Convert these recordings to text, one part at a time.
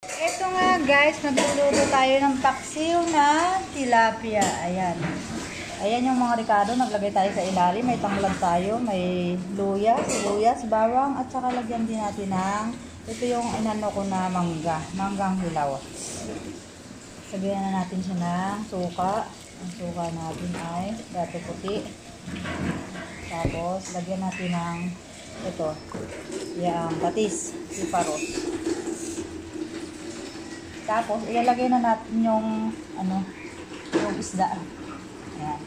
Ito nga guys, nagluluto tayo ng paksiw na tilapia. Ayan. Ayan yung mga ricado. Naglagay tayo sa ilalim. May tanglad tayo. May luya, sibuyas, bawang. At saka lagyan din natin ng ito yung inano ko na mangga. Manggang hilaw. Sabihan na natin siya ng suka. Ang suka natin ay gato puti. Tapos lagyan natin ng ito. Yung patis. Siparos. Tapos, ilalagay na natin yung, yung isda. Ayan.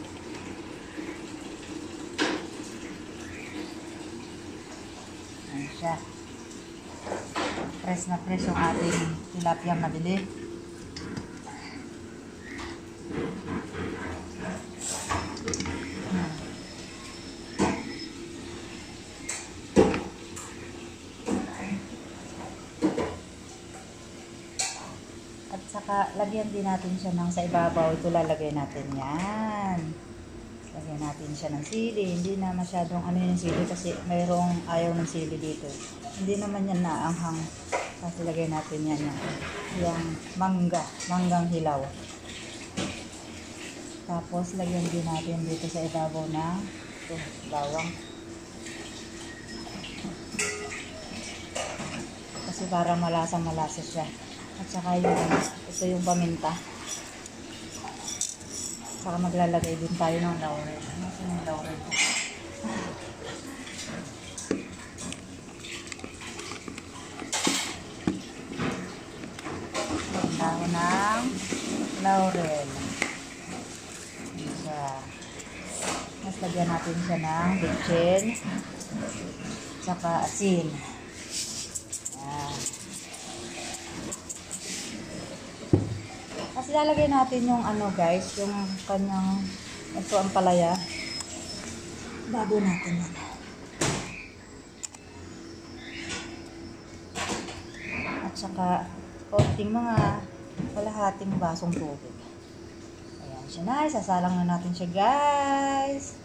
Ayan siya. Fresh na fresh yung ating tilapia mabili. At saka, lagyan din natin siya ng sa ibabaw. Ito lalagay natin yan. Lagyan natin siya ng sili. Hindi na masyadong yung sili kasi mayroong ayaw ng sili dito. Hindi naman yan naanghang. Kasi lagay natin yan yung manggang hilaw. Tapos, lagyan din natin dito sa ibabaw ng bawang. Kasi para malasa siya. At saka ito yung paminta. Saka maglalagay din tayo ng laurel. Ano yung laurel? Magdahon ng laurel. Mas lagyan natin siya ng bitchin. Saka asin. Kasi lalagay natin yung guys, yung kanyang ito ang palaya. Bago natin yan. At saka konting mga kalahating basong tubig. Ayan siya na, isasalang na natin siya guys.